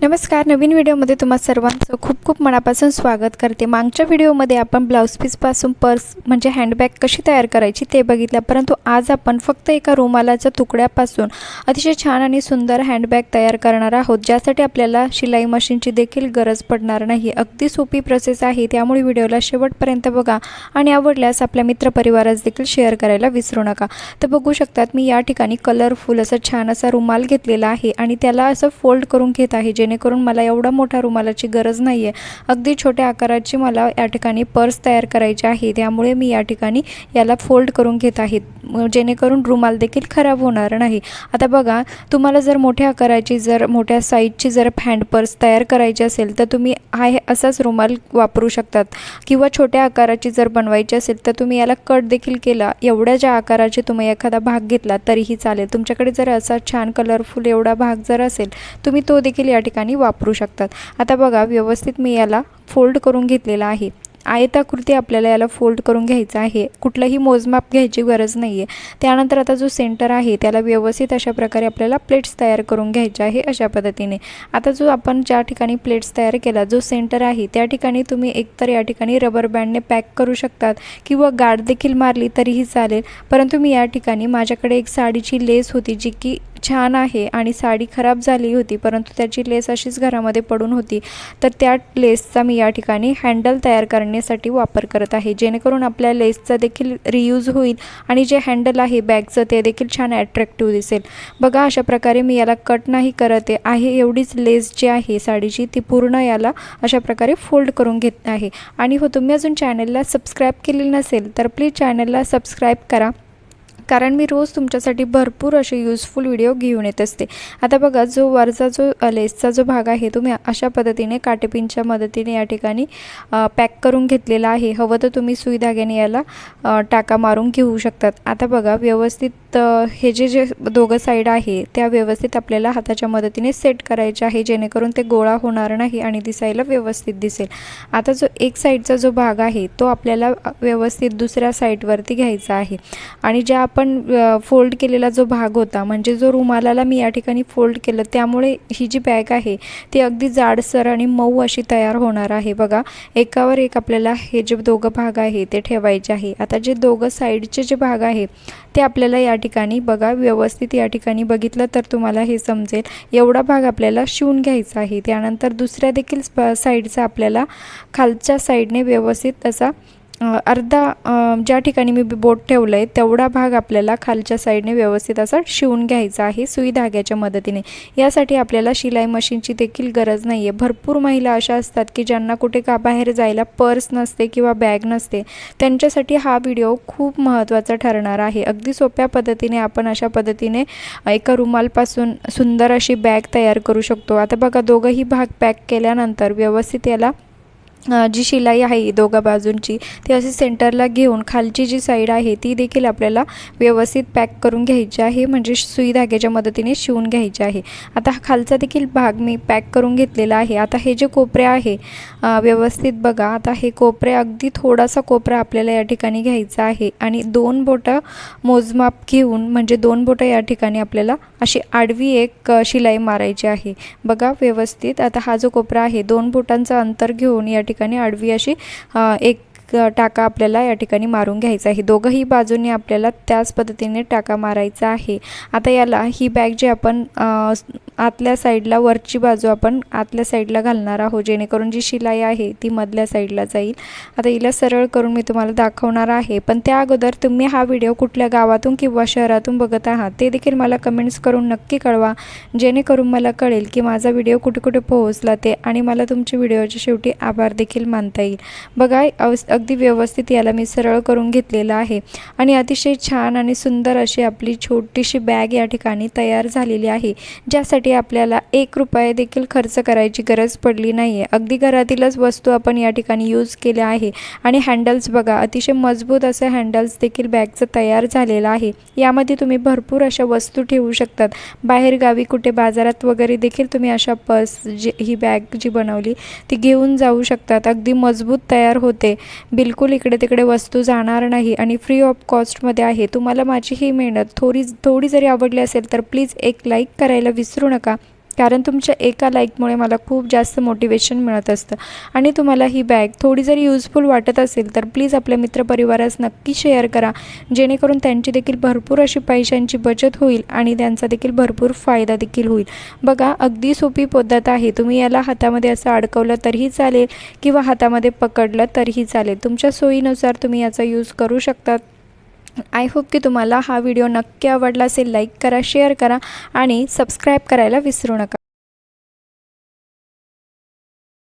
नमस्कार. नवीन व्हिडिओमध्ये तुम्हा सर्वांचं खूप खूप मनापासून स्वागत करते. मागच्या व्हिडिओमध्ये आपण ब्लाउज पीसपासून पर्स म्हणजे हँडबॅग कशी तयार करायची ते बघितलं, परंतु आज आपण फक्त एका रुमालाच्या तुकड्यापासून अतिशय छान आणि सुंदर हँडबॅग तयार करणार आहोत, ज्यासाठी आपल्याला शिलाई मशीनची देखील गरज पडणार नाही. अगदी सोपी प्रोसेस आहे, त्यामुळे व्हिडिओला शेवटपर्यंत बघा आणि आवडल्यास आपल्या मित्रपरिवारास देखील शेअर करायला विसरू नका. तर बघू शकतात मी या ठिकाणी कलरफुल असा छान असा रुमाल घेतलेला आहे आणि त्याला असं फोल्ड करून घेत आहे, जेणेकरून मला एवढा मोठा रुमालाची गरज नाही आहे. अगदी छोट्या आकाराची मला या ठिकाणी पर्स तयार करायची आहे, त्यामुळे मी या ठिकाणी याला फोल्ड करून घेत आहे, जेणेकरून रुमाल देखील खराब होणार नाही. आता बघा, तुम्हाला जर मोठ्या आकाराची मोठ्या साईजची हँड पर्स तयार करायची असेल तर तुम्ही असाच रुमाल वापरू शकतात, किंवा छोट्या आकाराची बनवायची असेल तर तुम्ही याला कट देखील केला, एवढ्या ज्या आकाराचे तुम्ही एखादा भाग घेतला तरीही चालेल. तुमच्याकडे जर असा छान कलरफुल एवढा भाग असेल तुम्ही तो देखील या ठिकाणी वापरू शकतात. आता बघा, व्यवस्थित मी याला फोल्ड करून घेतलेला आहे. आयताकृती आपल्याला याला फोल्ड करून घ्यायचं आहे, कुठलंही मोजमाप घ्यायची गरज नाही आहे. त्यानंतर आता जो सेंटर आहे त्याला व्यवस्थित अशा प्रकारे आपल्याला प्लेट्स तयार करून घ्यायचे आहे. अशा पद्धतीने आता जो आपण ज्या ठिकाणी प्लेट्स तयार केला, जो सेंटर आहे त्या ठिकाणी तुम्ही एकतर या ठिकाणी रबर बँडने पॅक करू शकतात, किंवा गाठ देखील मारली तरीही चालेल. परंतु मी या ठिकाणी माझ्याकडे एक साडीची लेस होती जी की छान आहे आणि साडी खराब झाली होती, परंतु त्याची लेस अशीच घरामध्ये पडून होती, तर त्या लेसचा मी या ठिकाणी हँडल तयार करण्यासाठी वापर करत आहे, जेणेकरून आपल्या लेसचा देखील रियूज होईल आणि जे हँडल आहे बॅगचं ते देखील छान अट्रॅक्टिव्ह दिसेल. बघा, अशा प्रकारे मी याला कट नाही करत आहे, एवढीच लेस जी आहे साडीची ती पूर्ण याला अशा प्रकारे फोल्ड करून घेत आहे. आणि हो, तुम्ही अजून चॅनलला सबस्क्राईब केलेलं नसेल तर प्लीज चॅनलला सबस्क्राईब करा, कारण मी रोज तुमच्यासाठी भरपूर असे यूजफुल व्हिडिओ घेऊन येत असते. आता बघा, जो वरचा लेसचा भाग आहे तुम्ही अशा पद्धतीने काटेपिनच्या मदतीने या ठिकाणी पॅक करून घेतलेला आहे. हवं तर तुम्ही सुई धाग्याने याला टाका मारून घेऊ शकतात. आता बघा, व्यवस्थित हे जे दोघं साईड आहे त्या व्यवस्थित आपल्याला हाताच्या मदतीने सेट करायचे आहे, जेणेकरून ते गोळा होणार नाही आणि दिसायला व्यवस्थित दिसेल. आता जो एक साईडचा भाग आहे तो आपल्याला व्यवस्थित दुसऱ्या साईडवरती घ्यायचा आहे, आणि ज्या आपण फोल्ड केलेला जो भाग होता, म्हणजे जो रुमालाला मी या ठिकाणी फोल्ड केलं, त्यामुळे ही जी बॅग आहे ती अगदी जाडसर आणि मऊ अशी तयार होणार आहे. बघा, एकावर एक आपल्याला हे जे दोघं भाग आहे ते ठेवायचे आहे. आता जे दोघं साईडचे जे भाग आहे ते आपल्याला या ठिकाणी बघा, व्यवस्थित या ठिकाणी बघितलं तर तुम्हाला हे समजेल, एवढा भाग आपल्याला शिवून घ्यायचा आहे. त्यानंतर दुसऱ्या देखील साईडचा आपल्याला खालच्या साईडने व्यवस्थित असा अर्धा ज्या ठिकाणी मी बोट ठेवलं आहे तेवढा भाग आपल्याला खालच्या साईडने व्यवस्थित असा शिवून घ्यायचा आहे सुई धाग्याच्या मदतीने. यासाठी आपल्याला शिलाई मशीनची देखील गरज नाही आहे. भरपूर महिला अशा असतात की ज्यांना कुठे बाहेर जायला पर्स नसते किंवा बॅग नसते, त्यांच्यासाठी हा व्हिडिओ खूप महत्त्वाचा ठरणार आहे. अगदी सोप्या पद्धतीने आपण अशा पद्धतीने एका रुमालपासून सुंदर अशी बॅग तयार करू शकतो. आता बघा, दोघंही भाग पॅक केल्यानंतर व्यवस्थित याला जी शिलाई आहे दोघा बाजूंची ती अशी सेंटरला घेऊन खालची जी साईड आहे ती देखील आपल्याला व्यवस्थित पॅक करून घ्यायची आहे, म्हणजे सुई धाग्याच्या मदतीने शिवून घ्यायची आहे. आता हा खालचा देखील भाग मी पॅक करून घेतलेला आहे. आता हे जे कोपरे आहे व्यवस्थित बघा, आता हे कोपरे अगदी थोडासा कोपरा आपल्याला या ठिकाणी घ्यायचा आहे आणि 2 बोटं मोजमाप घेऊन, म्हणजे 2 बोटं या ठिकाणी आपल्याला अशी आडवी एक शिलाई मारायची आहे. बघा व्यवस्थित, आता हा जो कोपरा आहे 2 बोटांचं अंतर घेऊन या ठिकाणी आडवी अशी एक टाका आपल्याला या ठिकाणी मारून घ्यायचा आहे. दोघंही बाजूने आपल्याला त्याच पद्धतीने टाका मारायचा आहे. आता याला ही बॅग जी आपण आतल्या साईडला, वरची बाजू आपण आतल्या साईडला घालणार आहोत, जेणेकरून जी शिलाई आहे ती मधल्या साईडला जाईल. आता हिला सरळ करून मी तुम्हाला दाखवणार आहे, पण त्या अगोदर तुम्ही हा व्हिडिओ कुठल्या गावातून किंवा शहरातून बघत आहात ते देखील मला कमेंट्स करून नक्की कळवा, जेणेकरून मला कळेल की माझा व्हिडिओ कुठे कुठे पोहोचला ते, आणि मला तुमच्या व्हिडिओच्या शेवटी आभार देखील मानता येईल. बघा, अगदी व्यवस्थित याला मी सरळ करून घेतलेलं आहे आणि अतिशय छान आणि सुंदर अशी आपली छोटीशी बॅग या ठिकाणी तयार झालेली आहे, ज्यासाठी आपल्याला 1 रुपया देखील खर्च करायची गरज पडली नाही आहे. अगदी घरातीलच वस्तू आपण या ठिकाणी यूज केल्या आहे. आणि हँडल्स बघा, अतिशय मजबूत असे हँडल्स देखील बॅगचं तयार झालेलं आहे. यामध्ये तुम्ही भरपूर अशा वस्तू ठेवू शकतात. बाहेर गावी कुठे बाजारात वगैरे देखील तुम्ही अशा पर्स ही बॅग जी बनवली ती घेऊन जाऊ शकतात. अगदी मजबूत तयार होते, बिलकुल इकडे तिकडे वस्तू जाणार नाही आणि फ्री ऑफ कॉस्टमध्ये आहे. तुम्हाला माझी ही मेहनत थोडी जरी आवडली असेल तर प्लीज एक लाईक करायला विसरू नका. कारण तुमच्या एका लाईकमुळे मला खूप जास्त मोटिवेशन मिळत असतं। आणि तुम्हाला ही बॅग थोडी जरी यूजफुल वाटत असेल तर प्लीज आपल्या मित्रपरिवारास नक्की शेअर करा, जेणेकरून त्यांची देखील भरपूर अशी पैशांची बचत होईल आणि त्यांचा देखील भरपूर फायदा देखील होईल। बघा, अगदी सोपी पद्धत आहे। तुम्ही याला हातामध्ये असं अडकवलं तरीही चालेल किंवा हातामध्ये पकडलं तरीही चालेल, तुमच्या सोयीनुसार तुम्ही याचा यूज करू शकता। आय होप की तुम्हाला हा व्हिडिओ नक्की आवडला असेल। लाईक करा, शेअर करा आणि सबस्क्राईब करायला विसरू नका।